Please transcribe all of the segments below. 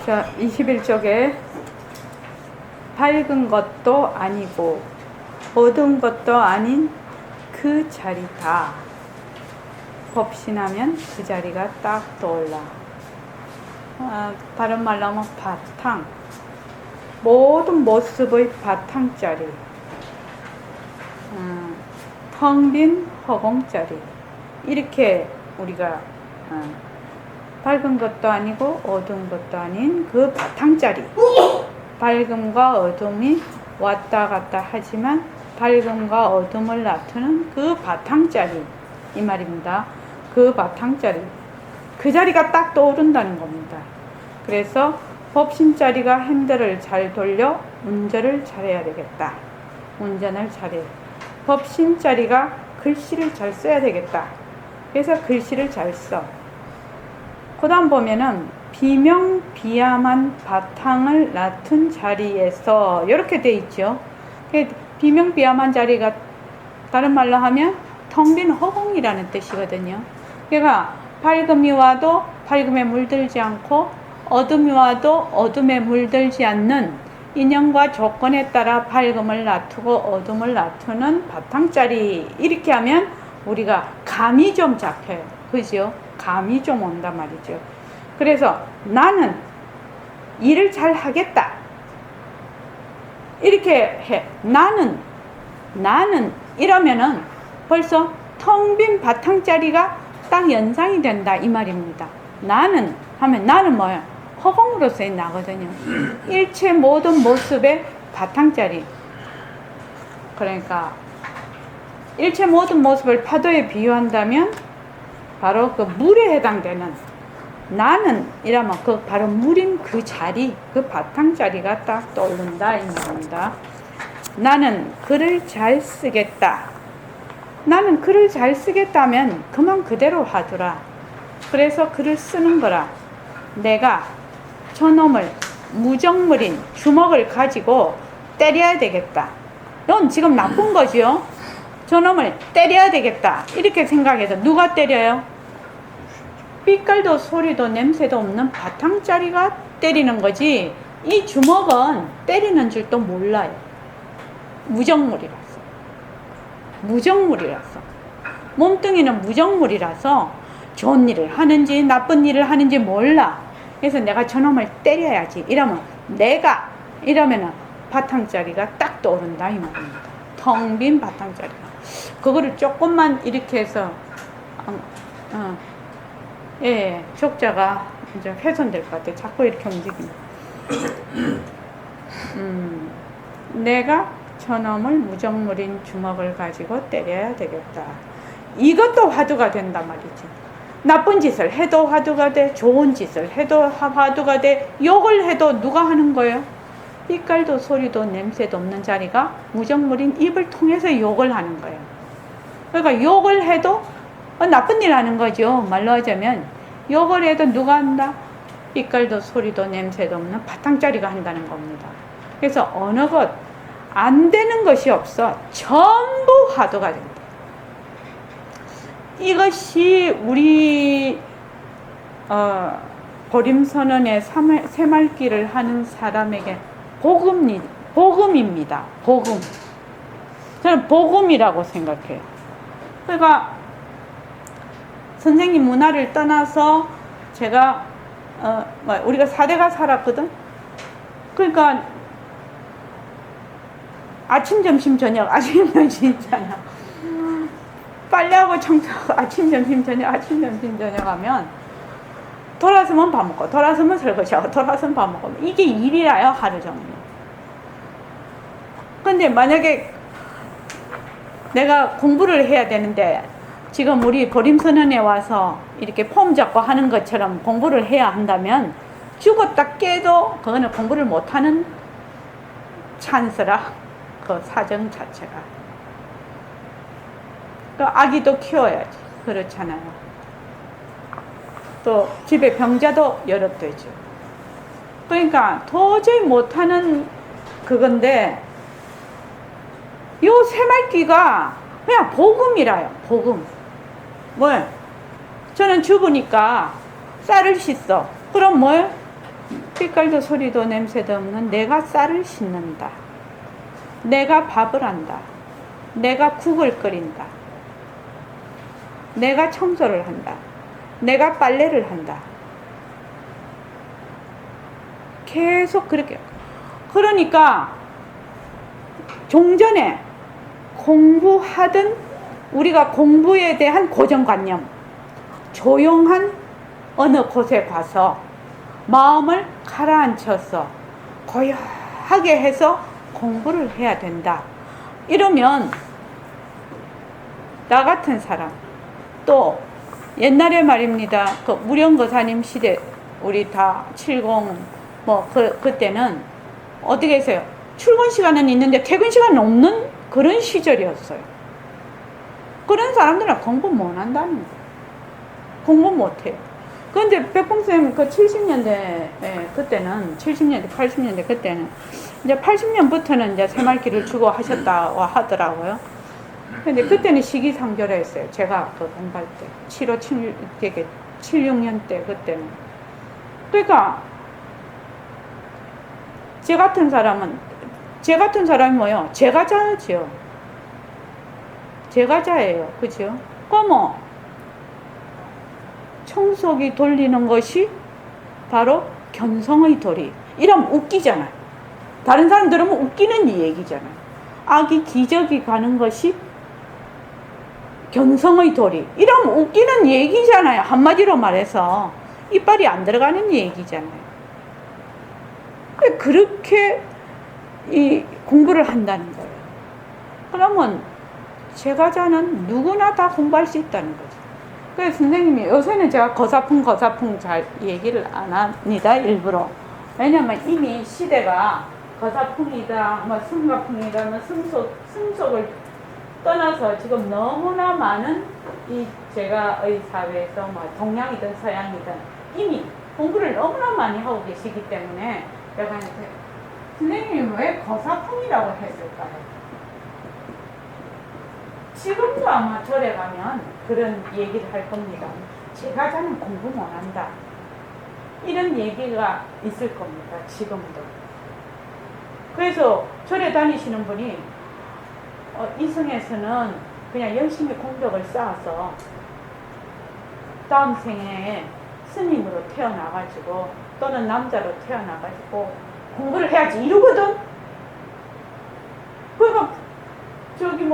자, 21쪽에 밝은 것도 아니고 어두운 것도 아닌 그 자리다. 법신하면 그 자리가 딱 떠올라. 다른 말로 하면 바탕. 모든 모습의 바탕자리. 텅 빈 허공자리. 이렇게 우리가 밝은 것도 아니고 어두운 것도 아닌 그 바탕자리. 밝음과 어둠이 왔다 갔다 하지만 밝음과 어둠을 나타내는 그 바탕자리. 이 말입니다. 그 바탕자리. 그 자리가 딱 떠오른다는 겁니다. 그래서 법신자리가 핸들을 잘 돌려 운전을 잘해야 되겠다. 운전을 잘해. 법신자리가 글씨를 잘 써야 되겠다. 그래서 글씨를 잘 써. 그 다음 보면은 비명비암한 바탕을 낳은 자리에서 이렇게 돼 있죠. 비명비암한 자리가 다른 말로 하면 텅 빈 허공이라는 뜻이거든요. 그러니까 밝음이 와도 밝음에 물들지 않고 어둠이 와도 어둠에 물들지 않는 인연과 조건에 따라 밝음을 놔두고 어둠을 놔두는 바탕자리. 이렇게 하면 우리가 감이 좀 잡혀요. 그죠? 감이 좀 온단 말이죠. 그래서 나는 일을 잘 하겠다. 이렇게 해. 나는 이러면은 벌써 텅 빈 바탕자리가 딱 연상이 된다. 이 말입니다. 나는 하면 나는 뭐야? 허공으로서의 나거든요. 일체 모든 모습의 바탕자리. 그러니까 일체 모든 모습을 파도에 비유한다면 바로 그 물에 해당되는 나는 이라면 그 바로 물인 그 자리, 그 바탕자리가 딱 떠오른다 이 말입니다. 나는 글을 잘 쓰겠다. 나는 글을 잘 쓰겠다면 그만 그대로 하더라. 그래서 글을 쓰는 거라. 내가 저놈을 무정물인 주먹을 가지고 때려야 되겠다. 넌 지금 나쁜 거지요? 저놈을 때려야 되겠다. 이렇게 생각해서 누가 때려요? 빛깔도 소리도 냄새도 없는 바탕자리가 때리는 거지. 이 주먹은 때리는 줄도 몰라요. 무정물이라서. 몸뚱이는 무정물이라서 좋은 일을 하는지 나쁜 일을 하는지 몰라. 그래서 내가 저놈을 때려야지. 이러면은 바탕자리가 딱 떠오른다 이 말입니다. 텅 빈 바탕자리가. 그거를 조금만 이렇게 해서 족자가 이제 훼손될 것 같아. 자꾸 이렇게 움직이면. 내가 저놈을 무정물인 주먹을 가지고 때려야 되겠다. 이것도 화두가 된단 말이지. 나쁜 짓을 해도 화두가 돼. 좋은 짓을 해도 화두가 돼. 욕을 해도 누가 하는 거예요? 빛깔도 소리도 냄새도 없는 자리가 무정물인 입을 통해서 욕을 하는 거예요. 그러니까 욕을 해도 나쁜 일 하는 거죠. 말로 하자면 욕을 해도 누가 한다? 빛깔도 소리도 냄새도 없는 바탕자리가 한다는 겁니다. 그래서 어느 것 안 되는 것이 없어. 전부 화두가 된다. 이것이 우리 보림선언의 새말기를 하는 사람에게 복음입니다. 복음. 저는 복음이라고 생각해요. 그러니까 선생님 문화를 떠나서 제가 우리가 4대가 살았거든. 그러니까 아침 점심 저녁 있잖아. 빨래하고 청소하고 아침 점심 저녁 하면 돌아서면 밥 먹고 돌아서면 설거지하고 돌아서면 밥 먹고 이게 일이라요. 하루 종일. 근데 만약에 내가 공부를 해야 되는데 지금 우리 보림선언에 와서 이렇게 폼 잡고 하는 것처럼 공부를 해야 한다면 죽었다 깨도 그거는 공부를 못하는 찬스라. 그 사정 자체가. 또 아기도 키워야지. 그렇잖아요. 또 집에 병자도 여럿 되죠. 그러니까 도저히 못하는 그건데 요 새말기가 그냥 복음이라요. 복음. 뭐예요? 저는 주부니까 쌀을 씻어. 그럼 뭐예요? 빛깔도 소리도 냄새도 없는 내가 쌀을 씻는다. 내가 밥을 한다. 내가 국을 끓인다. 내가 청소를 한다. 내가 빨래를 한다. 계속 그렇게. 그러니까 종전에 공부하던 우리가 공부에 대한 고정관념, 조용한 어느 곳에 가서 마음을 가라앉혀서 고요하게 해서 공부를 해야 된다. 이러면 나 같은 사람, 또 옛날에 말입니다. 그 무령거사님 시대, 우리 다 70 그때는 어떻게 했어요? 출근 시간은 있는데 퇴근 시간은 없는 그런 시절이었어요. 그런 사람들은 공부 못 한다는 거예요. 공부 못 해요. 그런데 백봉쌤 그 70년대 그때는 70년대 80년대 그때는 이제 80년부터는 이제 새말기를 주고 하셨다고 하더라고요. 근데 그때는 시기상조라했어요. 제가 그 공부할 때 75, 76년 때 그때는. 그러니까 제 같은 사람이 뭐요? 제가자지요. 제가자예요. 그죠? 그럼 청소기 돌리는 것이 바로 견성의 도리. 이러면 웃기잖아요. 다른 사람 들으면 웃기는 이 얘기잖아요. 아기 기저귀 가는 것이 견성의 도리. 이러면 웃기는 얘기잖아요. 한마디로 말해서 이빨이 안 들어가는 얘기잖아요. 그렇게 이 공부를 한다는 거예요. 그러면 제가자는 누구나 다 공부할 수 있다는 거죠. 그래서 선생님이 요새는 제가 거사풍 잘 얘기를 안 합니다. 일부러. 왜냐면 이미 시대가 거사풍이다, 뭐 승가풍이다, 뭐 승속을 떠나서 지금 너무나 많은 이 제가의 사회에서 뭐 동양이든 서양이든 이미 공부를 너무나 많이 하고 계시기 때문에 제가 이제 선생님이 왜 거사풍이라고 했을까요? 지금도 아마 절에 가면 그런 얘기를 할 겁니다. 제가자는 공부 못한다. 이런 얘기가 있을 겁니다. 지금도. 그래서 절에 다니시는 분이 이승에서는 그냥 열심히 공덕을 쌓아서 다음 생에 스님으로 태어나가지고 또는 남자로 태어나가지고 공부를 해야지 이러거든. 그러니까 저기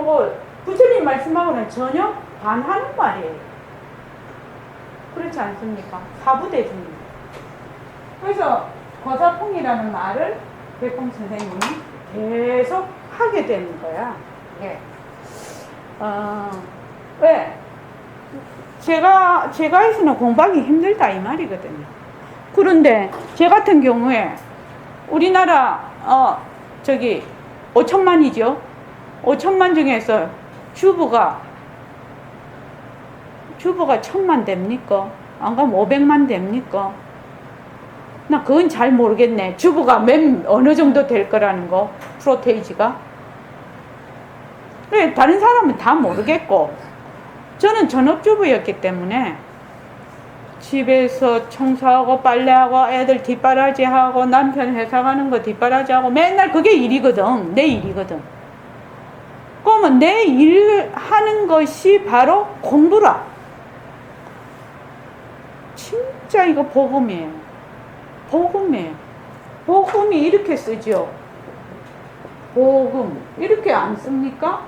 부처님 말씀하고는 전혀 반하는 말이에요. 그렇지 않습니까? 사부대중입니다. 그래서 거사풍이라는 말을 백봉 선생님이 계속 하게 되는 거야. 예. 왜? 제가 해서는 공부하기 힘들다 이 말이거든요. 그런데 제 같은 경우에 우리나라 5천만이죠. 5천만 중에서 주부가 1000만 됩니까? 안 가면 500만 됩니까? 나 그건 잘 모르겠네. 주부가 어느 정도 될 거라는 거, 프로테이지가. 그래, 다른 사람은 다 모르겠고, 저는 전업주부였기 때문에 집에서 청소하고 빨래하고 애들 뒷바라지하고 남편 회사 가는 거 뒷바라지하고 맨날 그게 일이거든. 내 일이거든. 그러면 내 일 하는 것이 바로 공부라. 진짜 이거 복음이에요. 복음이에요. 복음이 이렇게 쓰죠. 복음. 이렇게 안 씁니까?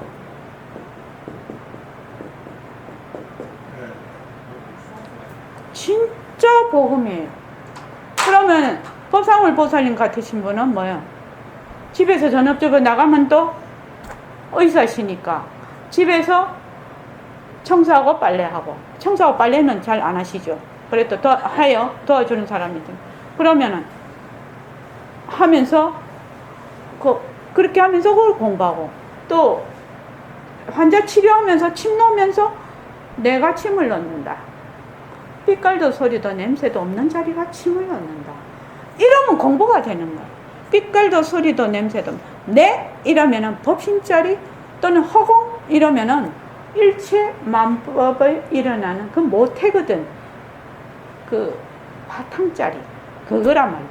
진짜 복음이에요. 그러면 법상울 보살님 같으신 분은 뭐예요? 집에서 전업주부 나가면 또 의사시니까 집에서 청소하고 빨래하고, 청소하고 빨래는 잘 안 하시죠. 그래도 도와주는 사람이죠. 그러면은 하면서 그렇게 하면서 그걸 공부하고, 또 환자 치료하면서 침 놓으면서 내가 침을 넣는다. 빛깔도 소리도 냄새도 없는 자리가 침을 넣는다. 이러면 공부가 되는 거야. 빛깔도 소리도 냄새도 네? 이러면은 법신자리 또는 허공 이러면은 일체 만법을 일어나는 그 모태거든. 그 바탕자리 그거란 말이야.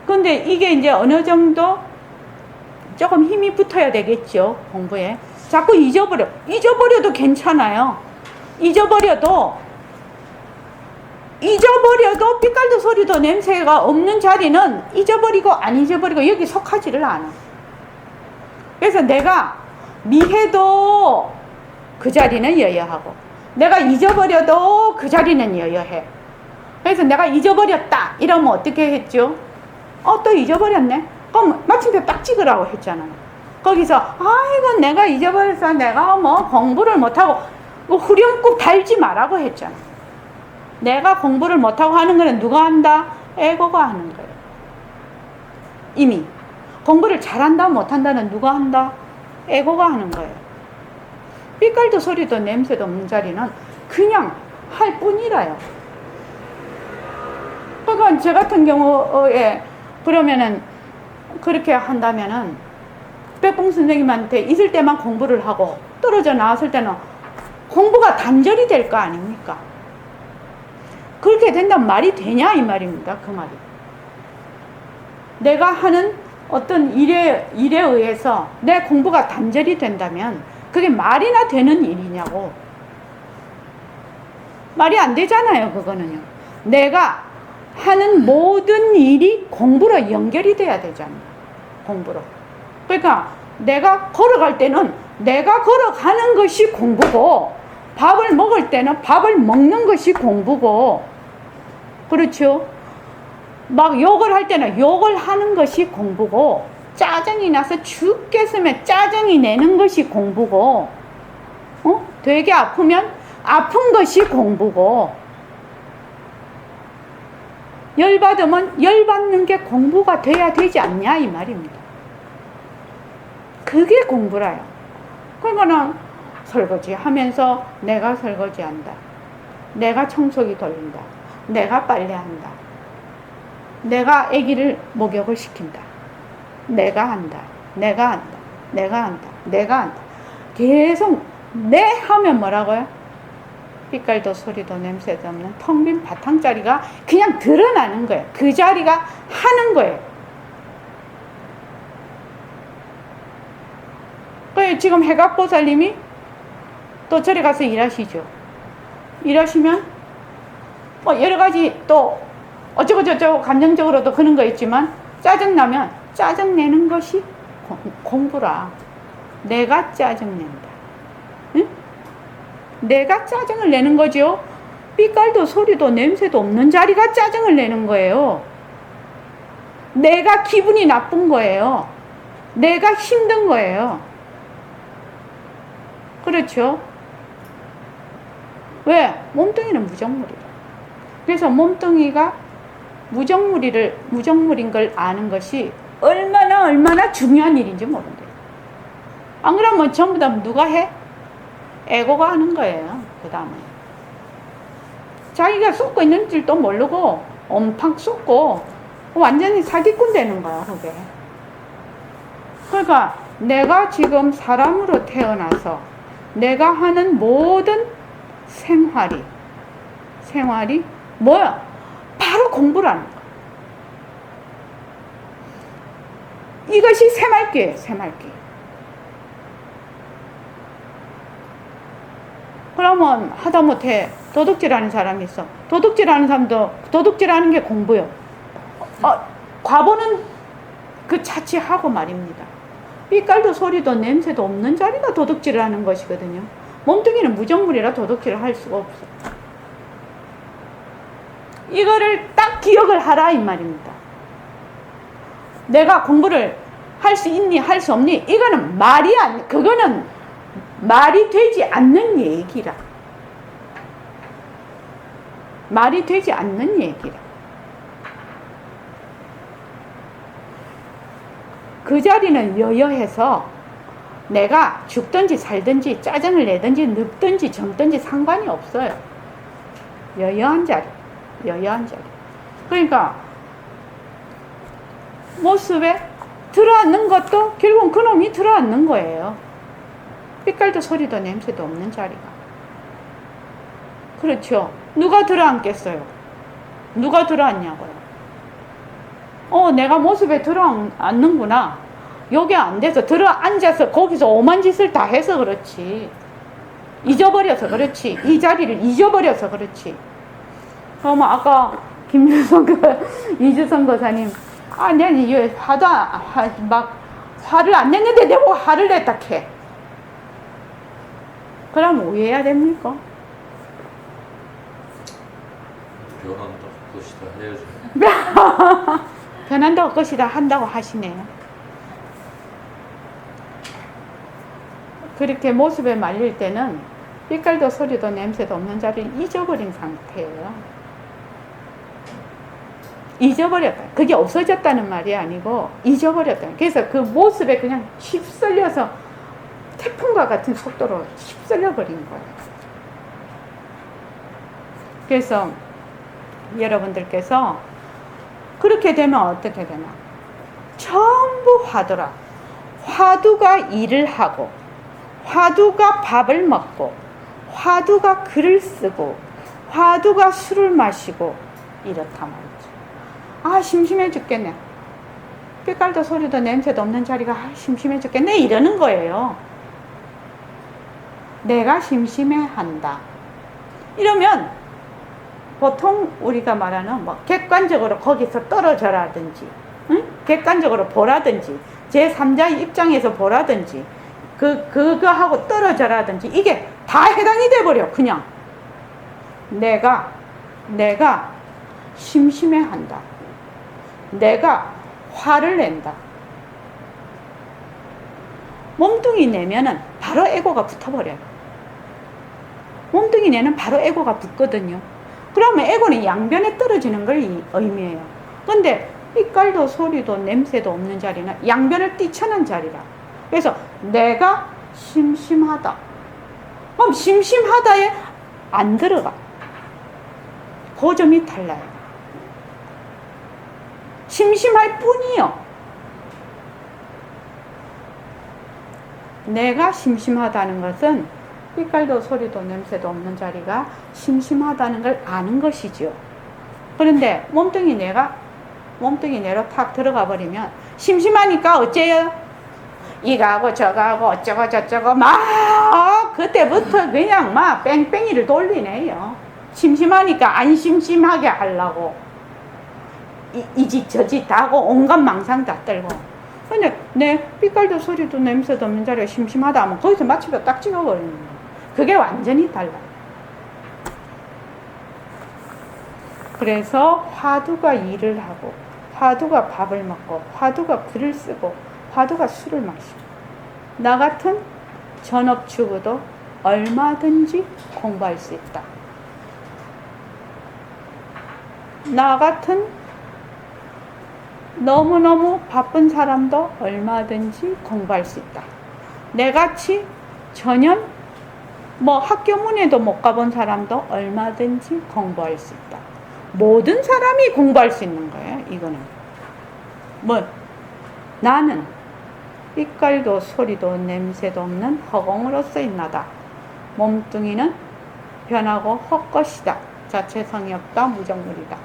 근데 이게 이제 어느 정도 조금 힘이 붙어야 되겠죠, 공부에. 자꾸 잊어버려도 괜찮아요. 잊어버려도 빛깔도 소리도 냄새가 없는 자리는 잊어버리고 안 잊어버리고 여기 속하지를 않아. 그래서 내가 미해도 그 자리는 여여하고, 내가 잊어버려도 그 자리는 여여해. 그래서 내가 잊어버렸다 이러면 어떻게 했죠? 또 잊어버렸네? 그럼 마침표 딱 찍으라고 했잖아요. 거기서 아이고 내가 잊어버렸어, 내가 뭐 공부를 못하고, 후렴구 달지 말라고 했잖아. 내가 공부를 못하고 하는 거는 누가 한다? 에고가 하는 거예요. 이미 공부를 잘한다 못한다는 누가 한다? 에고가 하는 거예요. 빛깔도 소리도 냄새도 없는 자리는 그냥 할 뿐이라요. 그러니까 저 같은 경우에 그러면은 그렇게 한다면은 백봉 선생님한테 있을 때만 공부를 하고 떨어져 나왔을 때는 공부가 단절이 될 거 아닙니까? 그렇게 된다면 말이 되냐 이 말입니다. 그 말이. 내가 하는 어떤 일에 의해서 내 공부가 단절이 된다면 그게 말이나 되는 일이냐고. 말이 안 되잖아요. 그거는요. 내가 하는 모든 일이 공부로 연결이 돼야 되잖아요. 공부로. 그러니까 내가 걸어갈 때는 내가 걸어가는 것이 공부고, 밥을 먹을 때는 밥을 먹는 것이 공부고, 그렇죠? 막 욕을 할 때는 욕을 하는 것이 공부고, 짜증이 나서 죽겠으면 짜증이 내는 것이 공부고, 되게 아프면 아픈 것이 공부고, 열받으면 열받는 게 공부가 돼야 되지 않냐 이 말입니다. 그게 공부라요. 그러니까는 설거지 하면서 내가 설거지한다, 내가 청소기 돌린다, 내가 빨래한다, 내가 아기를 목욕을 시킨다, 내가 한다, 내가 한다, 내가 한다, 내가 한다. 계속 내 하면 뭐라고요? 빛깔도 소리도 냄새도 없는 텅 빈 바탕자리가 그냥 드러나는 거예요. 그 자리가 하는 거예요. 지금 해각보살님이 또 절에 가서 일하시죠. 일하시면 여러 가지 또 어쩌고저쩌고 감정적으로도 그런 거 있지만, 짜증나면 짜증내는 것이 공부라. 내가 짜증낸다. 응? 내가 짜증을 내는 거죠. 빛깔도 소리도 냄새도 없는 자리가 짜증을 내는 거예요. 내가 기분이 나쁜 거예요. 내가 힘든 거예요. 그렇죠? 왜? 몸뚱이는 무정물이다. 그래서 몸뚱이가 무정물인 걸 아는 것이 얼마나 중요한 일인지 모른대요. 안 그러면 전부 다 누가 해? 에고가 하는 거예요. 그 다음에 자기가 쏟고 있는 줄도 모르고 엄청 쏟고 완전히 사기꾼 되는 거야 그게. 그러니까 내가 지금 사람으로 태어나서 내가 하는 모든 생활이 뭐야? 바로 공부라는 거야. 이것이 새말기예요. 새말기. 그러면 하다못해 도둑질하는 사람이 있어. 도둑질하는 사람도 도둑질하는 게 공부요. 과보는 그 자체하고 말입니다. 빛깔도 소리도 냄새도 없는 자리가 도둑질을 하는 것이거든요. 몸뚱이는 무정물이라 도둑질을 할 수가 없어. 이거를 딱 기억을 하라 이 말입니다. 내가 공부를 할 수 있니 할 수 없니, 이거는 그거는 말이 되지 않는 얘기라. 말이 되지 않는 얘기라. 그 자리는 여여해서 내가 죽든지 살든지 짜증을 내든지 늙든지 젊든지 상관이 없어요. 여여한 자리. 그러니까 모습에 들어앉는 것도 결국은 그놈이 들어앉는 거예요. 빛깔도 소리도 냄새도 없는 자리가. 그렇죠. 누가 들어앉겠어요? 누가 들어앉냐고요? 내가 모습에 들어앉는구나. 요게 안 돼서 들어앉아서 거기서 오만 짓을 다 해서 그렇지. 잊어버려서 그렇지. 이 자리를 잊어버려서 그렇지. 그러면 아까 이주성 거사님, 내가 이 화를 안 냈는데 내가 화를 냈다 캐. 그럼 오해해야 됩니까? 변한다 것이다 해야죠. 변한다고 것이다 한다고 하시네요. 그렇게 모습에 말릴 때는 빛깔도 소리도 냄새도 없는 자리를 잊어버린 상태예요. 잊어버렸다. 그게 없어졌다는 말이 아니고 잊어버렸다. 그래서 그 모습에 그냥 휩쓸려서 태풍과 같은 속도로 휩쓸려 버린 거예요. 그래서 여러분들께서 그렇게 되면 어떻게 되나? 전부 화두라. 화두가 일을 하고, 화두가 밥을 먹고, 화두가 글을 쓰고, 화두가 술을 마시고, 이렇단 말이죠. 심심해 죽겠네. 빛깔도 소리도 냄새도 없는 자리가 심심해 죽겠네. 이러는 거예요. 내가 심심해한다. 이러면 보통 우리가 말하는 객관적으로 거기서 떨어져라든지, 객관적으로 보라든지, 제3자의 입장에서 보라든지, 그거하고 떨어져라든지, 이게 다 해당이 돼버려. 그냥 내가 심심해한다. 내가 화를 낸다. 몸뚱이 내면은 바로 에고가 붙어버려요. 몸뚱이 내는 바로 에고가 붙거든요. 그러면 에고는 양변에 떨어지는 걸 의미해요. 근데 빛깔도 소리도 냄새도 없는 자리는 양변을 뛰쳐난 자리라. 그래서 내가 심심하다. 그럼 심심하다에 안 들어가. 그 점이 달라요. 심심할 뿐이요. 내가 심심하다는 것은 빛깔도 소리도 냄새도 없는 자리가 심심하다는 걸 아는 것이죠. 그런데 몸뚱이 내로 탁 들어가 버리면 심심하니까 어째요? 이거하고 저거하고 어쩌고 저쩌고 그때부터 그냥 뺑뺑이를 돌리네요. 심심하니까 안 심심하게 하려고 이 짓 저 짓 다 하고 온갖 망상 다 떨고. 근데 내 빛깔도 소리도 냄새도 없는 자리가 심심하다 하면 거기서 마취가 딱 찍어버리는 거예요. 그게 완전히 달라요. 그래서 화두가 일을 하고, 화두가 밥을 먹고, 화두가 글을 쓰고, 화두가 술을 마시고, 나 같은 전업주부도 얼마든지 공부할 수 있다. 나 같은 너무너무 바쁜 사람도 얼마든지 공부할 수 있다. 내같이 전혀 학교 문에도 못 가본 사람도 얼마든지 공부할 수 있다. 모든 사람이 공부할 수 있는 거예요. 이거는 나는 빛깔도 소리도 냄새도 없는 허공으로서 있나다. 몸뚱이는 변하고 헛것이다. 자체성이 없다. 무정물이다.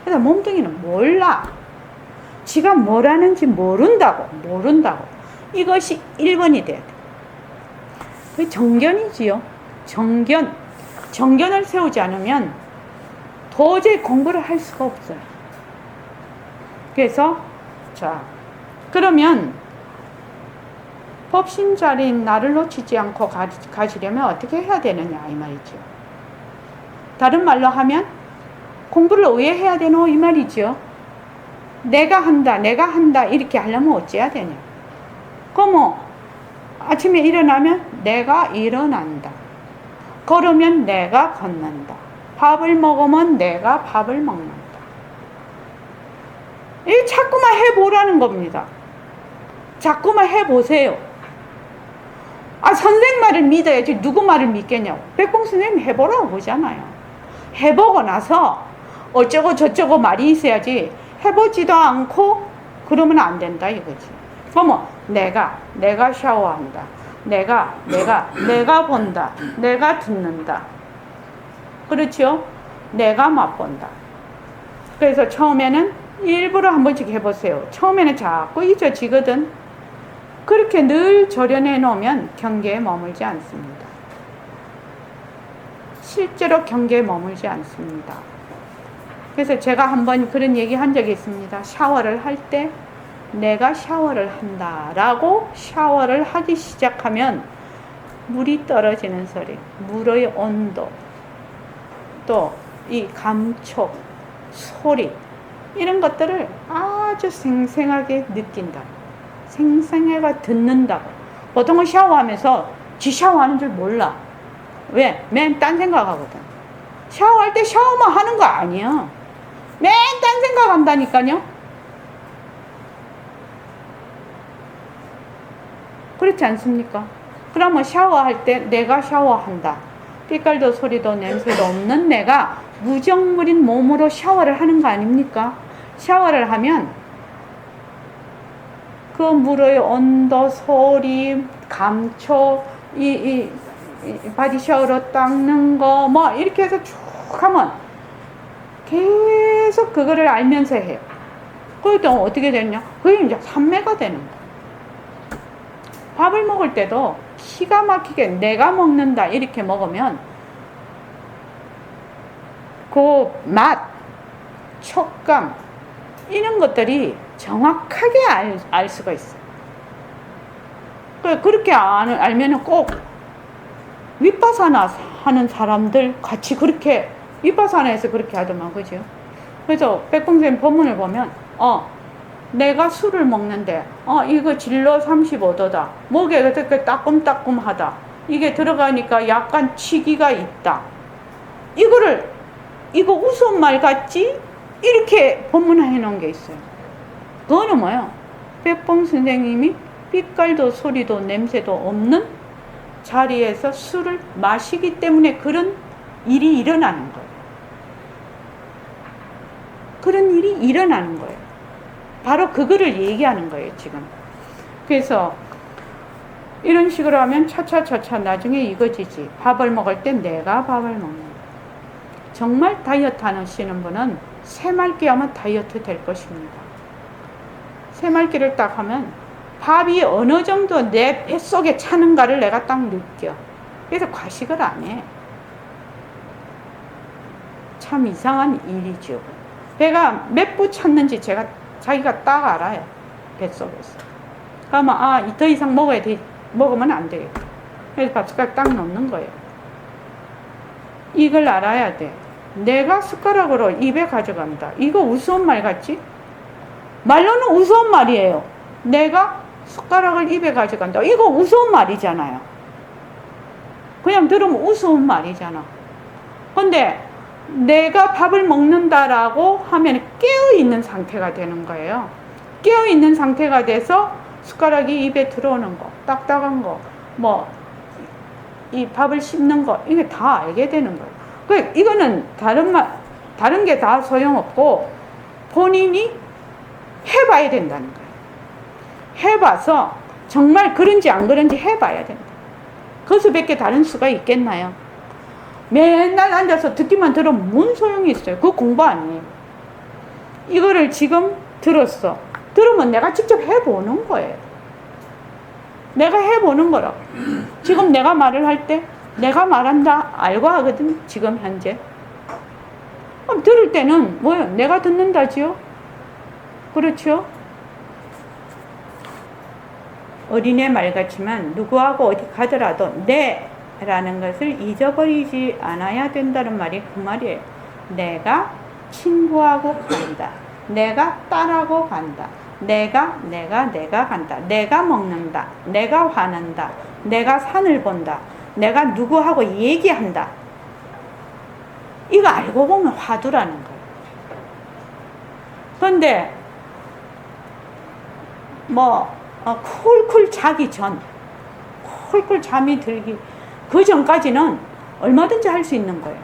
그래서 몸뚱이는 몰라. 지가 뭘 하는지 모른다고. 이것이 1번이 돼야 돼. 그 정견이지요. 정견을 세우지 않으면 도저히 공부를 할 수가 없어요. 그래서 그러면 법신자리인 나를 놓치지 않고 가시려면 어떻게 해야 되느냐 이 말이죠. 다른 말로 하면 공부를 왜 해야 되노 이 말이죠. 내가 한다 이렇게 하려면 어찌해야 되냐. 그럼 아침에 일어나면 내가 일어난다. 걸으면 내가 걷는다. 밥을 먹으면 내가 밥을 먹는다. 이 자꾸만 해보라는 겁니다. 자꾸만 해보세요. 선생님 말을 믿어야지 누구 말을 믿겠냐고. 백봉 선생님 해보라고 보잖아요. 해보고 나서 어쩌고 저쩌고 말이 있어야지 해보지도 않고 그러면 안 된다 이거지. 그러면 내가 샤워한다. 내가 본다. 내가 듣는다. 그렇죠? 내가 맛본다. 그래서 처음에는 일부러 한 번씩 해보세요. 처음에는 자꾸 잊어지거든. 그렇게 늘 절연해 놓으면 경계에 머물지 않습니다. 실제로 경계에 머물지 않습니다. 그래서 제가 한번 그런 얘기 한 적이 있습니다. 샤워를 할 때 내가 샤워를 한다 라고 샤워를 하기 시작하면 물이 떨어지는 소리, 물의 온도, 또 이 감촉, 소리, 이런 것들을 아주 생생하게 느낀다. 생생하게 듣는다고. 보통은 샤워하면서 지 샤워하는 줄 몰라. 왜? 맨 딴 생각하거든. 샤워할 때 샤워만 하는 거 아니야. 맨 딴 생각한다니까요. 그렇지 않습니까? 그러면 샤워할 때 내가 샤워한다. 빛깔도 소리도 냄새도 없는 내가 무정물인 몸으로 샤워를 하는 거 아닙니까? 샤워를 하면 그 물의 온도, 소리, 감촉, 이 바디 샤워로 닦는 거, 뭐, 이렇게 해서 쭉 하면 계속 그거를 알면서 해요. 그럴 어떻게 되냐? 그게 이제 산매가 되는 거야. 밥을 먹을 때도 기가 막히게 내가 먹는다, 이렇게 먹으면 그 맛, 촉감, 이런 것들이 정확하게 알 수가 있어요. 그렇게 알면은 꼭 윗바사나 하는 사람들 같이 그렇게 윗바사나에서 그렇게 하더만, 그죠? 그래서 백봉쌤 법문을 보면 내가 술을 먹는데 이거 진로 35도다. 목에 그렇게 따끔따끔하다. 이게 들어가니까 약간 치기가 있다. 이거 우스운 말 같지? 이렇게 법문해 놓은 게 있어요. 그거는 뭐야? 백봉 선생님이 빛깔도 소리도 냄새도 없는 자리에서 술을 마시기 때문에 그런 일이 일어나는 거예요. 그런 일이 일어나는 거예요. 바로 그거를 얘기하는 거예요, 지금. 그래서 이런 식으로 하면 차차차차 나중에 이거지지. 밥을 먹을 때 내가 밥을 먹는 거예요. 정말 다이어트 하시는 분은 새말기 하면 다이어트 될 것입니다. 새말기를 딱 하면 밥이 어느 정도 내 뱃속에 차는가를 내가 딱 느껴. 그래서 과식을 안 해. 참 이상한 일이죠. 배가 몇 부 찼는지 자기가 딱 알아요. 뱃속에서. 그러면 더 이상 먹으면 안 되겠다. 그래서 밥숟가락 딱 넣는 거예요. 이걸 알아야 돼. 내가 숟가락으로 입에 가져간다. 이거 우스운 말 같지? 말로는 우스운 말이에요. 내가 숟가락을 입에 가져간다. 이거 우스운 말이잖아요. 그냥 들으면 우스운 말이잖아. 근데 내가 밥을 먹는다라고 하면 깨어있는 상태가 되는 거예요. 깨어있는 상태가 돼서 숟가락이 입에 들어오는 거, 딱딱한 거, 이 밥을 씹는 거, 이게 다 알게 되는 거예요. 이거는 다른 게 다 소용없고 본인이 해봐야 된다는 거예요. 해봐서 정말 그런지 안 그런지 해봐야 된다. 그것을 밖에 다른 수가 있겠나요? 맨날 앉아서 듣기만 들으면 뭔 소용이 있어요? 그거 공부 아니에요. 이거를 지금 들었어. 들으면 내가 직접 해보는 거예요. 내가 해보는 거라고. 지금 내가 말을 할 때 내가 말한다 알고 하거든. 지금 현재 들을 때는 뭐예요? 내가 듣는다지요. 그렇죠? 어린애 말 같지만 누구하고 어디 가더라도 내라는 것을 잊어버리지 않아야 된다는 말이 그 말이에요. 내가 친구하고 간다. 내가 딸하고 간다. 내가 간다. 내가 먹는다. 내가 화낸다. 내가 산을 본다. 내가 누구하고 얘기한다. 이거 알고 보면 화두라는 거예요. 그런데 쿨쿨 자기 전, 쿨쿨 잠이 들기 그 전까지는 얼마든지 할 수 있는 거예요.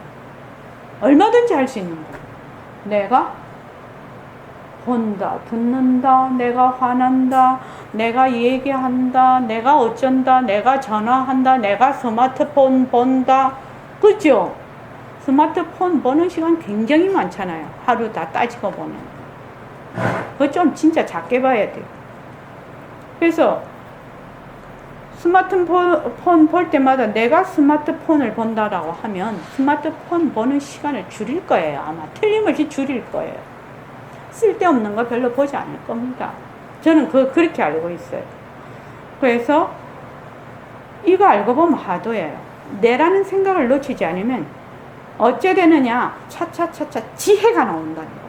얼마든지 할 수 있는 거예요. 내가 본다, 듣는다, 내가 화난다, 내가 얘기한다, 내가 어쩐다, 내가 전화한다, 내가 스마트폰 본다. 그죠? 스마트폰 보는 시간 굉장히 많잖아요. 하루 다 따지고 보면. 그거 좀 진짜 작게 봐야 돼요. 그래서 스마트폰 볼 때마다 내가 스마트폰을 본다라고 하면 스마트폰 보는 시간을 줄일 거예요. 아마 틀림없이 줄일 거예요. 쓸데없는 거 별로 보지 않을 겁니다. 저는 그렇게 알고 있어요. 그래서 이거 알고 보면 화두예요. 내라는 생각을 놓치지 않으면 어째 되느냐? 차차차차 지혜가 나온다는 겁니다.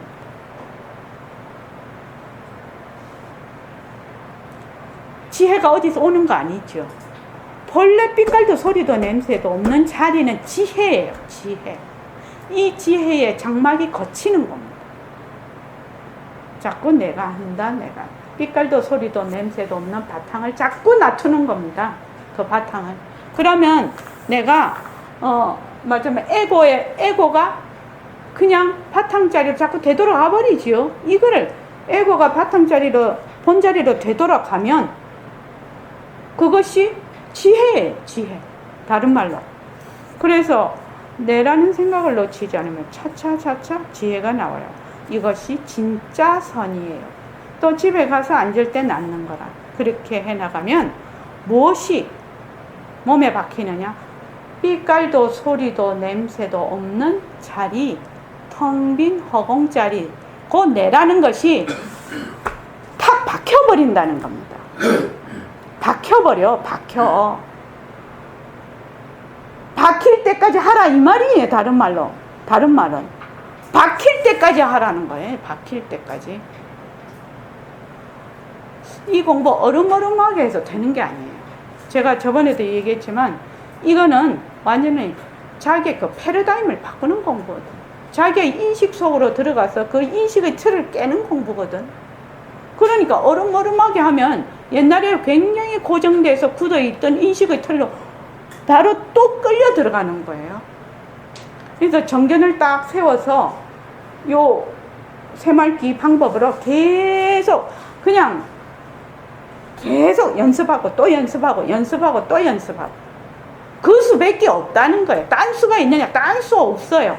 지혜가 어디서 오는 거 아니죠. 본래 빛깔도 소리도 냄새도 없는 자리는 지혜예요. 지혜. 이 지혜의 장막이 거치는 겁니다. 자꾸 내가 한다. 내가 빛깔도 소리도 냄새도 없는 바탕을 자꾸 놔두는 겁니다. 그 바탕을. 그러면 내가 말하자면 에고가 그냥 바탕자리로 자꾸 되돌아가 버리지요. 이거를 에고가 바탕자리로 본자리로 되돌아가면 그것이 지혜예요. 지혜. 다른 말로. 그래서 내라는 생각을 놓치지 않으면 차차차차 지혜가 나와요. 이것이 진짜 선이에요. 또 집에 가서 앉을 때 낫는 거라. 그렇게 해나가면 무엇이 몸에 박히느냐? 빛깔도 소리도 냄새도 없는 자리, 텅 빈 허공자리, 그 내라는 것이 탁 박혀버린다는 겁니다. 박혀. 박힐 때까지 하라 이 말이에요. 다른 말은 박힐 때까지 하라는 거예요. 박힐 때까지. 이 공부 어름어름하게 해서 되는 게 아니에요. 제가 저번에도 얘기했지만 이거는 완전히 자기의 그 패러다임을 바꾸는 공부거든. 자기의 인식 속으로 들어가서 그 인식의 틀을 깨는 공부거든. 그러니까 어름어름하게 하면 옛날에 굉장히 고정돼서 굳어있던 인식의 틀로 바로 또 끌려 들어가는 거예요. 그래서 정견을 딱 세워서 요 새말기 방법으로 계속 연습하고 또 연습하고 또 연습하고 그 수밖에 없다는 거예요. 딴 수가 있느냐? 딴 수 없어요.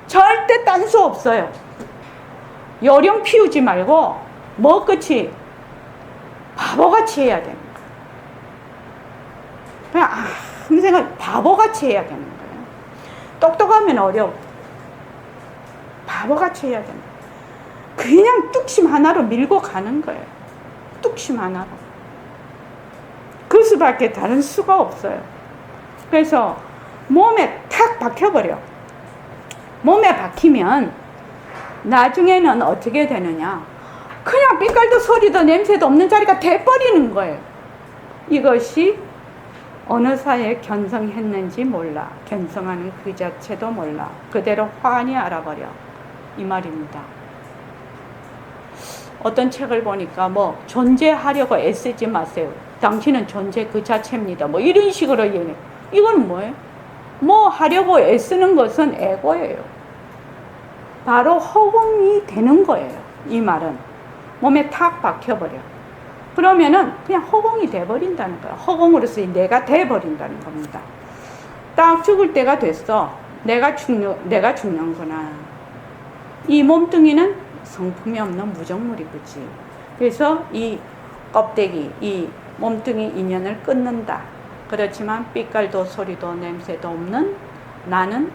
절대 딴 수 없어요. 요령 피우지 말고 뭐끝이 바보같이 해야 됩니다. 그냥 생각 바보같이 해야 되는 거예요. 똑똑하면 어려워. 바보같이 해야 됩니다. 그냥 뚝심 하나로 밀고 가는 거예요. 뚝심 하나로. 그 수밖에 다른 수가 없어요. 그래서 몸에 탁 박혀버려. 몸에 박히면 나중에는 어떻게 되느냐? 그냥 빛깔도 소리도 냄새도 없는 자리가 돼버리는 거예요. 이것이 어느 사이에 견성했는지 몰라. 견성하는 그 자체도 몰라. 그대로 환히 알아버려. 이 말입니다. 어떤 책을 보니까 존재하려고 애쓰지 마세요. 당신은 존재 그 자체입니다. 이런 식으로 얘기해. 이건 뭐예요? 하려고 애쓰는 것은 에고예요. 바로 허공이 되는 거예요. 이 말은. 몸에 탁 박혀버려. 그러면은 그냥 허공이 돼버린다는 거야. 허공으로서 내가 돼버린다는 겁니다. 딱 죽을 때가 됐어. 내가 죽는구나. 이 몸뚱이는 성품이 없는 무정물이겠지. 그래서 이 껍데기, 이 몸뚱이 인연을 끊는다. 그렇지만 빛깔도 소리도 냄새도 없는 나는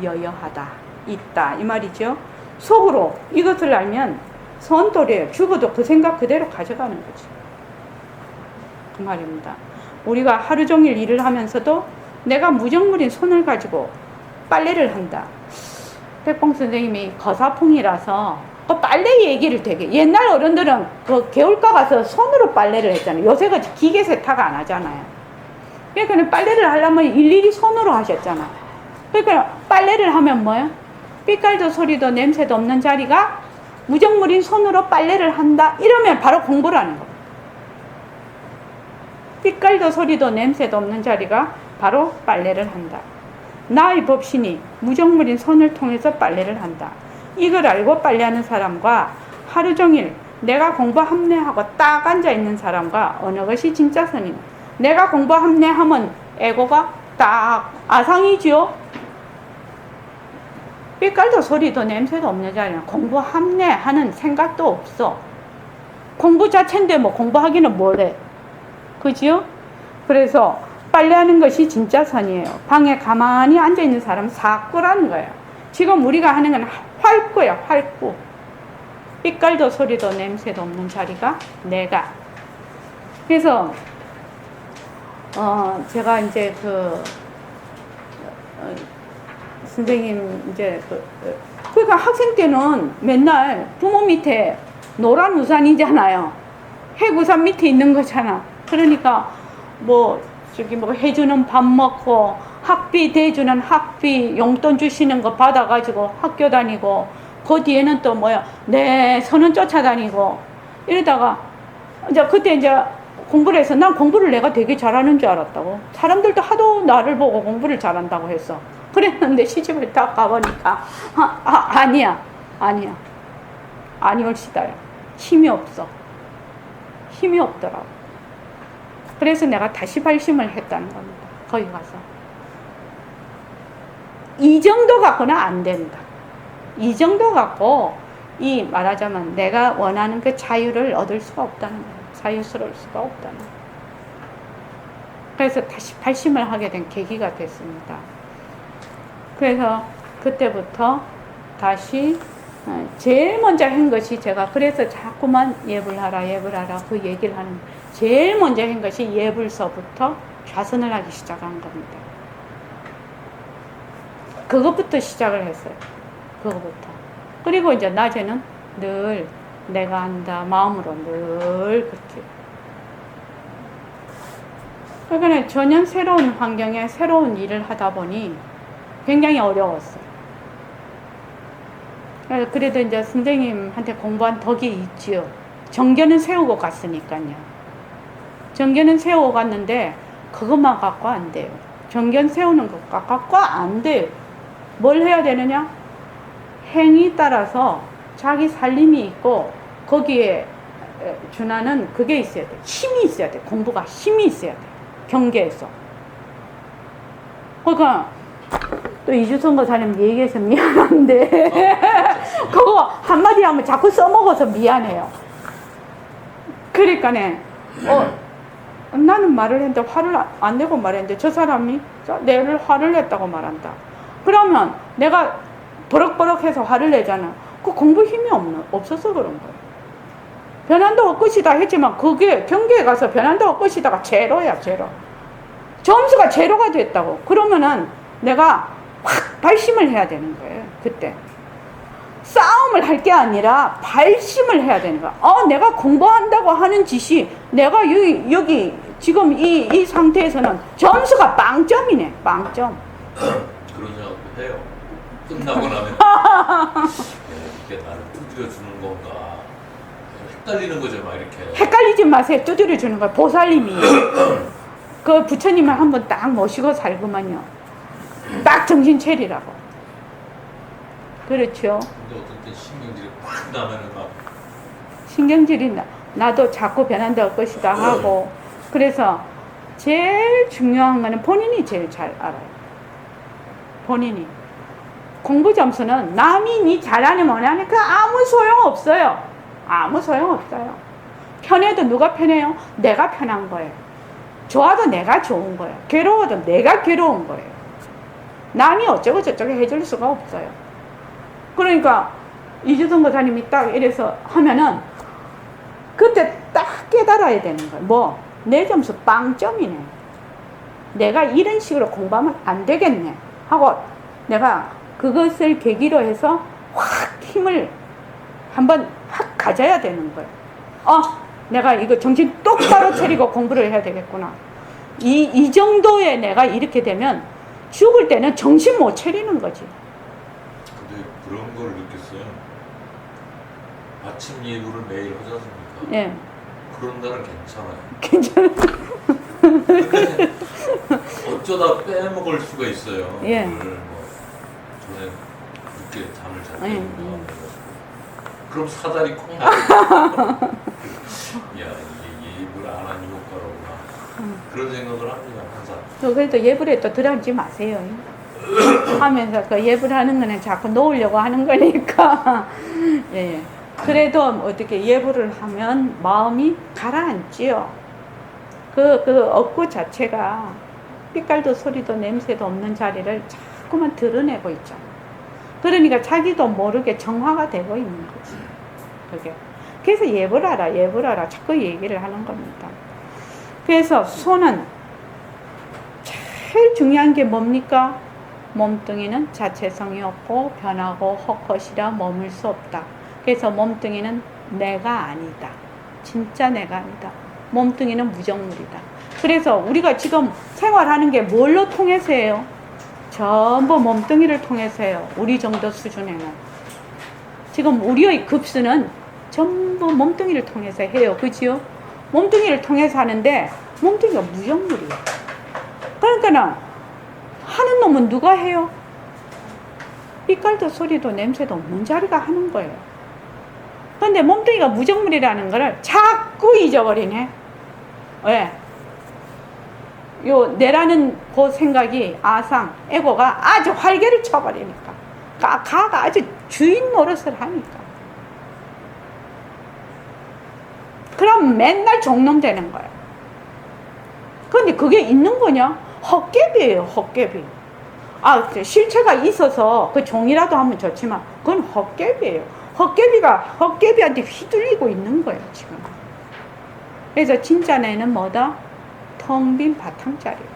여여하다. 있다. 이 말이죠. 속으로 이것을 알면 선도래요. 죽어도 그 생각 그대로 가져가는 거지. 그 말입니다. 우리가 하루 종일 일을 하면서도 내가 무정물인 손을 가지고 빨래를 한다. 백봉 선생님이 거사풍이라서 그 빨래 얘기를 되게 옛날 어른들은 그 개울가 가서 손으로 빨래를 했잖아요. 요새가 기계 세탁 안 하잖아요. 그러니까 빨래를 하려면 일일이 손으로 하셨잖아. 그러니까 빨래를 하면 뭐예요? 빛깔도 소리도 냄새도 없는 자리가 무정물인 손으로 빨래를 한다. 이러면 바로 공부를 하는 겁니다. 빛깔도 소리도 냄새도 없는 자리가 바로 빨래를 한다. 나의 법신이 무정물인 손을 통해서 빨래를 한다. 이걸 알고 빨래하는 사람과 하루 종일 내가 공부 합리하고 딱 앉아있는 사람과 어느 것이 진짜 선이냐. 내가 공부 합리하면 에고가 딱 아상이죠. 삐깔도 소리도 냄새도 없는 자리는 공부함네 하는 생각도 없어. 공부 자체인데 뭐 공부하기는 뭐래. 그지요? 그래서 빨래하는 것이 진짜 선이에요. 방에 가만히 앉아있는 사람은 사꾸라는 거예요. 지금 우리가 하는 건 활구예요. 활구. 삐깔도 소리도 냄새도 없는 자리가 내가. 그래서 제가 이제 선생님 이제 그러니까 학생 때는 맨날 부모 밑에 노란 우산이잖아요. 해구산 밑에 있는 거잖아. 그러니까 뭐 해주는 밥 먹고 학비 대주는 학비 용돈 주시는 거 받아가지고 학교 다니고 그 뒤에는 또 뭐야 내 선은 쫓아다니고 이러다가 이제 그때 이제 공부를 해서 난 공부를 내가 되게 잘하는 줄 알았다고. 사람들도 하도 나를 보고 공부를 잘한다고 했어. 그랬는데 시집을 딱 가보니까 아니야 아니올시다요. 힘이 없어. 힘이 없더라고. 그래서 내가 다시 발심을 했다는 겁니다. 거기 가서 이 정도 갖고는 안 된다. 이 정도 갖고 이 말하자면 내가 원하는 그 자유를 얻을 수가 없다는 거예요. 자유스러울 수가 없다는 거예요. 그래서 다시 발심을 하게 된 계기가 됐습니다. 그래서 그때부터 다시 제일 먼저 한 것이 제가 그래서 자꾸만 예불하라 그 얘기를 하는 제일 먼저 한 것이 예불서부터 좌선을 하기 시작한 겁니다. 그것부터 시작을 했어요. 그것부터. 그리고 이제 낮에는 늘 내가 한다 마음으로 늘 그렇게. 그러니까 전혀 새로운 환경에 새로운 일을 하다 보니 굉장히 어려웠어요. 그래도 이제 선생님한테 공부한 덕이 있지요. 정견은 세우고 갔으니까요. 정견은 세우고 갔는데 그것만 갖고 안 돼요. 정견 세우는 것 갖고 안 돼요. 뭘 해야 되느냐? 행위 따라서 자기 살림이 있고 거기에 준하는 그게 있어야 돼. 힘이 있어야 돼. 공부가 힘이 있어야 돼. 경계에서. 그러니까 또 이주선 거사님 얘기해서 미안한데 그거 한마디 하면 자꾸 써먹어서 미안해요. 그러니까네 나는 말을 했는데 화를 안 내고 말했는데 저 사람이 내를 화를 냈다고 말한다. 그러면 내가 버럭버럭해서 화를 내잖아. 그 공부 힘이 없어서 그런 거예요. 변한도 없것이다 했지만 그게 경계에 가서 변한도 없것이다가 제로야. 제로. 점수가 제로가 됐다고. 그러면은 내가 확 발심을 해야 되는 거예요. 그때 싸움을 할 게 아니라 발심을 해야 되는 거야. 내가 공부한다고 하는 짓이 내가 여기 지금 이 상태에서는 점수가 빵점이네. 빵점. 그런 생각도 해요. 끝나고 나면 이게 나를 두드려 주는 건가 헷갈리는 거죠. 막 이렇게 헷갈리지 마세요. 두드려 주는 거야. 보살님이 그 부처님을 한번 딱 모시고 살구만요. 딱 정신 차리라고. 그렇죠. 근데 어떤 때 신경질이 확 나면은 막 신경질이 나도 자꾸 변한다고 것이다 하고. 그래서 제일 중요한 거는 본인이 제일 잘 알아요. 본인이. 공부 점수는 남이 니 잘하니 뭐냐니 그 아무 소용 없어요. 아무 소용 없어요. 편해도 누가 편해요? 내가 편한 거예요. 좋아도 내가 좋은 거예요. 괴로워도 내가 괴로운 거예요. 남이 어쩌고 저쩌고 해줄 수가 없어요. 그러니까 이주선 거사님이 딱 이래서 하면은 그때 딱 깨달아야 되는 거예요. 뭐? 내 점수 빵점이네. 내가 이런 식으로 공부하면 안 되겠네 하고 내가 그것을 계기로 해서 확 힘을 한번 확 가져야 되는 거예요. 내가 이거 정신 똑바로 차리고 공부를 해야 되겠구나. 이 정도에 내가 이렇게 되면 죽을 때는 정신 못 차리는 거지. 근데 그런 걸 느꼈어요. 아침 예불을 매일 하지 않습니까? 예. 그런 날은 괜찮아요. 괜찮아요. 근데 어쩌다 빼먹을 수가 있어요. 예. 뭐 전에 늦게 잠을 잘 예. 때는가 그럼 사다리 콩 나요. 야, 이게 예불 안 한 효과로구나. 그런 생각을 합니다, 항상. 그래도 예불에 또 들어앉지 마세요. 하면서 그 예불 하는 거는 자꾸 놓으려고 하는 거니까. 예, 예. 그래도 어떻게 예불을 하면 마음이 가라앉지요. 그 업구 자체가 빛깔도 소리도 냄새도 없는 자리를 자꾸만 드러내고 있잖아. 그러니까 자기도 모르게 정화가 되고 있는 거지. 그게. 그래서 예불하라, 예불하라 자꾸 얘기를 하는 겁니다. 그래서 손은 제일 중요한 게 뭡니까? 몸뚱이는 자체성이 없고 변하고 헛것이라 머물 수 없다. 그래서 몸뚱이는 내가 아니다. 진짜 내가 아니다. 몸뚱이는 무정물이다. 그래서 우리가 지금 생활하는 게 뭘로 통해서 해요? 전부 몸뚱이를 통해서 해요. 우리 정도 수준에는. 지금 우리의 급수는 전부 몸뚱이를 통해서 해요. 그지요? 몸뚱이를 통해서 하는데 몸뚱이가 무정물이에요. 그러니까는 하는 놈은 누가 해요? 빛깔도 소리도 냄새도 없는 자리가 하는 거예요. 근데 몸뚱이가 무정물이라는 거를 자꾸 잊어버리네. 왜? 요 내라는 그 생각이 아상, 에고가 아주 활개를 쳐버리니까. 가가 아주 주인 노릇을 하니까. 그럼 맨날 종놈 되는 거예요. 근데 그게 있는 거냐? 헛개비예요, 헛개비. 아, 실체가 있어서 그 종이라도 하면 좋지만 그건 헛개비예요. 헛개비한테 휘둘리고 있는 거예요, 지금. 그래서 진짜 내는 뭐다? 텅 빈 바탕자리예요.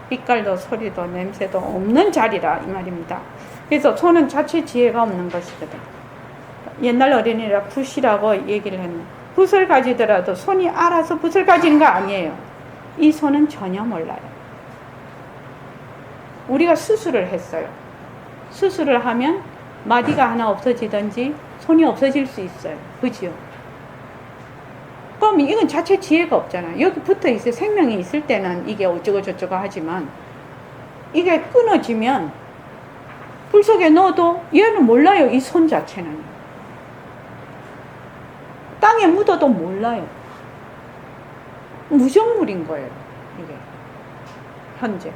빛깔도 소리도 냄새도 없는 자리라 이 말입니다. 그래서 손은 자체 지혜가 없는 것이거든. 옛날 어린이라 붓이라고 얘기를 했는데 붓을 가지더라도 손이 알아서 붓을 가지는 거 아니에요. 이 손은 전혀 몰라요. 우리가 수술을 했어요. 수술을 하면 마디가 하나 없어지든지 손이 없어질 수 있어요. 그죠? 그럼 이건 자체 지혜가 없잖아요. 여기 붙어 있어요. 생명이 있을 때는 이게 어쩌고 저쩌고 하지만 이게 끊어지면 불 속에 넣어도 얘는 몰라요. 이 손 자체는. 땅에 묻어도 몰라요. 무정물인 거예요. 이게 현재.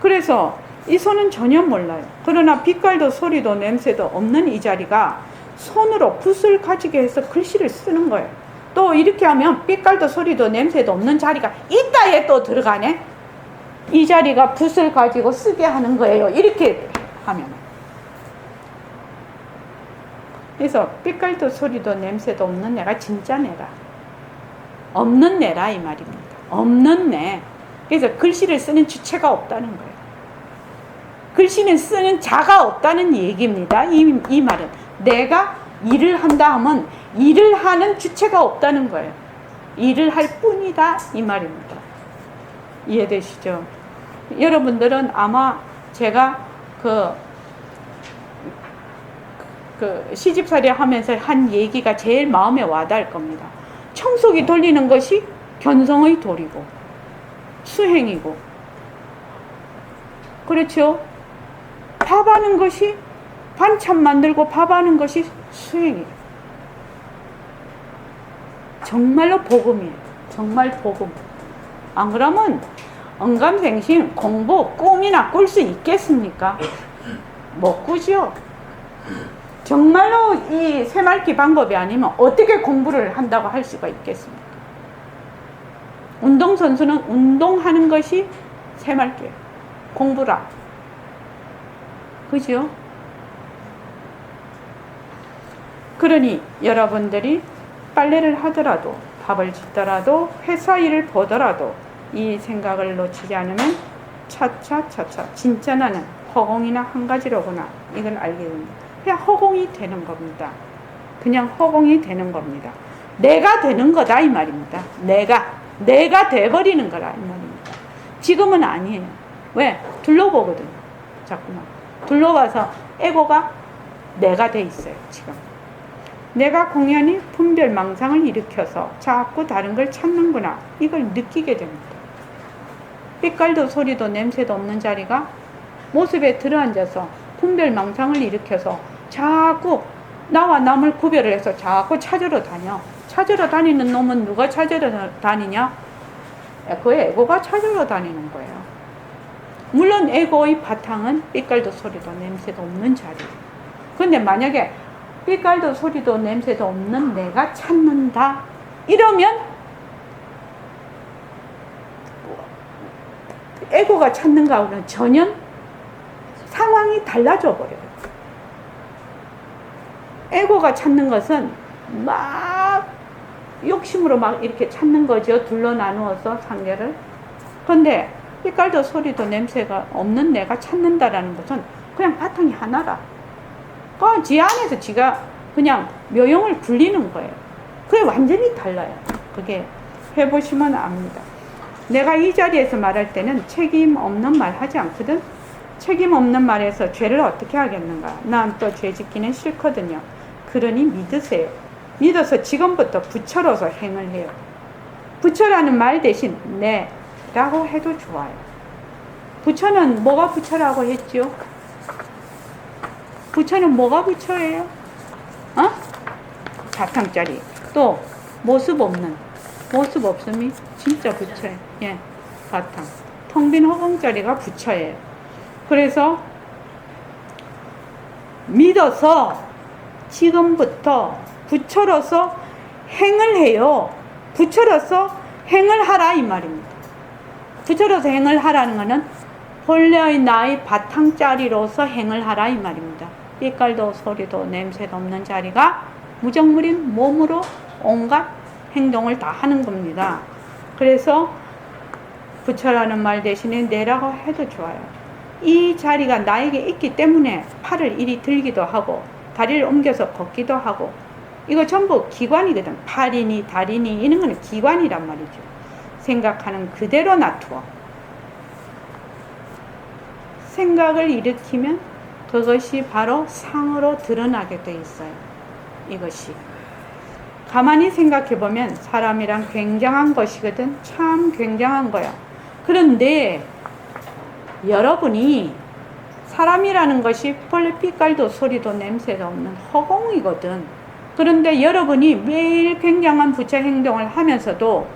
그래서 이 손은 전혀 몰라요. 그러나 빛깔도 소리도 냄새도 없는 이 자리가 손으로 붓을 가지게 해서 글씨를 쓰는 거예요. 또 이렇게 하면 빛깔도 소리도 냄새도 없는 자리가 이따에 또 들어가네. 이 자리가 붓을 가지고 쓰게 하는 거예요. 이렇게 하면. 그래서 빛깔도 소리도 냄새도 없는 내가 진짜 내라. 없는 내라 이 말입니다. 없는 내. 그래서 글씨를 쓰는 주체가 없다는 거예요. 글씨는 쓰는 자가 없다는 얘기입니다. 이 말은 내가 일을 한다 하면 일을 하는 주체가 없다는 거예요. 일을 할 뿐이다 이 말입니다. 이해되시죠? 여러분들은 아마 제가 그 시집살이 하면서 한 얘기가 제일 마음에 와닿을 겁니다. 청소기 돌리는 것이 견성의 도리고 수행이고, 그렇죠? 밥하는 것이, 반찬 만들고 밥하는 것이 수행이에요. 정말로 복음이에요. 정말 복음. 안 그러면 언감생심 공부 꿈이나 꿀 수 있겠습니까? 못 꾸죠. 정말로 이 새말기 방법이 아니면 어떻게 공부를 한다고 할 수가 있겠습니까? 운동선수는 운동하는 것이 새말기예요. 공부라. 그죠? 그러니 여러분들이 빨래를 하더라도, 밥을 짓더라도, 회사 일을 보더라도 이 생각을 놓치지 않으면 차차차차 진짜 나는 허공이나 한 가지로구나, 이걸 알게 됩니다. 그냥 허공이 되는 겁니다. 그냥 허공이 되는 겁니다. 내가 되는 거다 이 말입니다. 내가 돼버리는 거라 이 말입니다. 지금은 아니에요. 왜? 둘러보거든. 자꾸만 둘러봐서 에고가 내가 돼 있어요. 지금 내가 공연히 분별망상을 일으켜서 자꾸 다른 걸 찾는구나, 이걸 느끼게 됩니다. 빛깔도 소리도 냄새도 없는 자리가 모습에 들어앉아서 분별망상을 일으켜서 자꾸 나와 남을 구별을 해서 자꾸 찾으러 다녀. 찾으러 다니는 놈은 누가 찾으러 다니냐? 그 에고가 찾으러 다니는 거예요. 물론 에고의 바탕은 삐깔도 소리도 냄새도 없는 자리. 근데 만약에 삐깔도 소리도 냄새도 없는 내가 찾는다 이러면 에고가 찾는 거하고는 전혀 상황이 달라져 버려요. 에고가 찾는 것은 막 욕심으로 막 이렇게 찾는 거죠. 둘러 나누어서 상대를. 근데 삐깔도 소리도 냄새가 없는 내가 찾는다라는 것은 그냥 바탕이 하나라. 지 안에서 지가 그냥 묘용을 굴리는 거예요. 그게 완전히 달라요. 그게 해보시면 압니다. 내가 이 자리에서 말할 때는 책임 없는 말 하지 않거든. 책임 없는 말에서 죄를 어떻게 하겠는가. 난 또 죄 짓기는 싫거든요. 그러니 믿으세요. 믿어서 지금부터 부처로서 행을 해요. 부처라는 말 대신 네 라고 해도 좋아요. 부처는 뭐가 부처라고 했죠? 부처는 뭐가 부처예요? 바탕짜리. 또 모습 없는, 모습 없음이 진짜 부처예요. 예, 바탕. 텅 빈 허공짜리가 부처예요. 그래서 믿어서 지금부터 부처로서 행을 해요. 부처로서 행을 하라 이 말입니다. 부처로서 행을 하라는 것은 본래의 나의 바탕자리로서 행을 하라 이 말입니다. 삐깔도 소리도 냄새도 없는 자리가 무정물인 몸으로 온갖 행동을 다 하는 겁니다. 그래서 부처라는 말 대신에 내라고 해도 좋아요. 이 자리가 나에게 있기 때문에 팔을 이리 들기도 하고 다리를 옮겨서 걷기도 하고 이거 전부 기관이거든. 팔이니 다리니 이런 거는 기관이란 말이죠. 생각하는 그대로 놔두어 생각을 일으키면 그것이 바로 상으로 드러나게 돼 있어요. 이것이 가만히 생각해 보면 사람이란 굉장한 것이거든. 참 굉장한 거야. 그런데 여러분이 사람이라는 것이 원래 삐깔도 소리도 냄새도 없는 허공이거든. 그런데 여러분이 매일 굉장한 부처 행동을 하면서도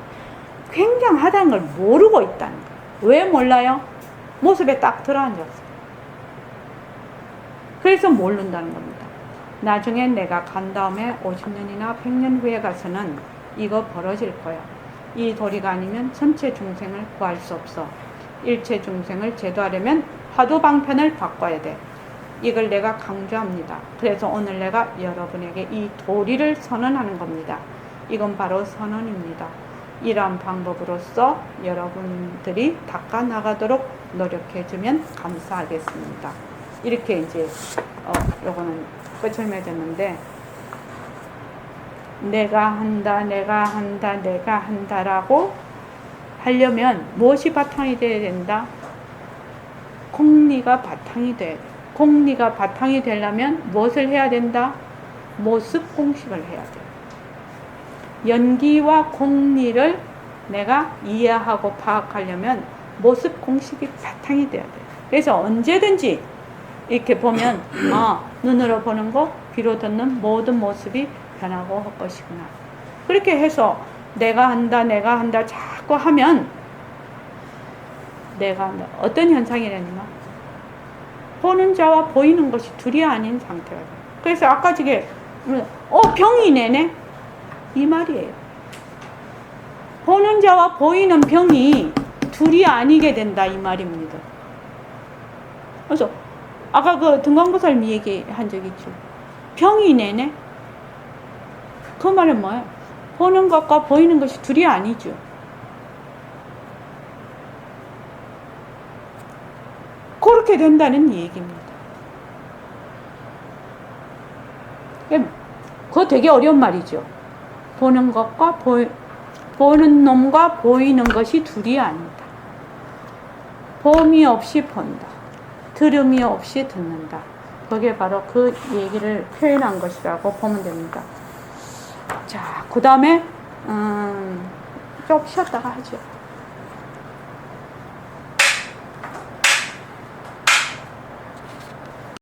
굉장하다는 걸 모르고 있다는 거예요. 왜 몰라요? 모습에 딱 들어앉았어요. 그래서 모른다는 겁니다. 나중에 내가 간 다음에 50년이나 100년 후에 가서는 이거 벌어질 거야. 이 도리가 아니면 전체 중생을 구할 수 없어. 일체 중생을 제도하려면 화두방편을 바꿔야 돼. 이걸 내가 강조합니다. 그래서 오늘 내가 여러분에게 이 도리를 선언하는 겁니다. 이건 바로 선언입니다. 이러한 방법으로서 여러분들이 닦아 나가도록 노력해주면 감사하겠습니다. 이렇게 이제 요거는 끝을 맺었는데 내가 한다, 내가 한다, 내가 한다라고 하려면 무엇이 바탕이 되어야 된다? 공리가 바탕이 돼야 돼. 공리가 바탕이 되려면 무엇을 해야 된다? 모습 공식을 해야 돼. 연기와 공리를 내가 이해하고 파악하려면 모습 공식이 바탕이 돼야 돼. 그래서 언제든지 이렇게 보면 눈으로 보는 거, 귀로 듣는 모든 모습이 변하고 할 것이구나. 그렇게 해서 내가 한다, 내가 한다 자꾸 하면 내가 한다. 어떤 현상이라니까 보는 자와 보이는 것이 둘이 아닌 상태가 돼요. 그래서 아까 저게 병이 내네 이 말이에요. 보는 자와 보이는 병이 둘이 아니게 된다 이 말입니다. 그래서 아까 그 등광보살미 얘기한 적 있죠. 병이 내네. 그 말은 뭐예요? 보는 것과 보이는 것이 둘이 아니죠. 그렇게 된다는 얘기입니다. 그거 되게 어려운 말이죠. 보는 것과 보는 놈과 보이는 것이 둘이 아니다. 봄이 없이 본다. 들음이 없이 듣는다. 그게 바로 그 얘기를 표현한 것이라고 보면 됩니다. 자, 그 다음에 좀 쉬었다가 하죠.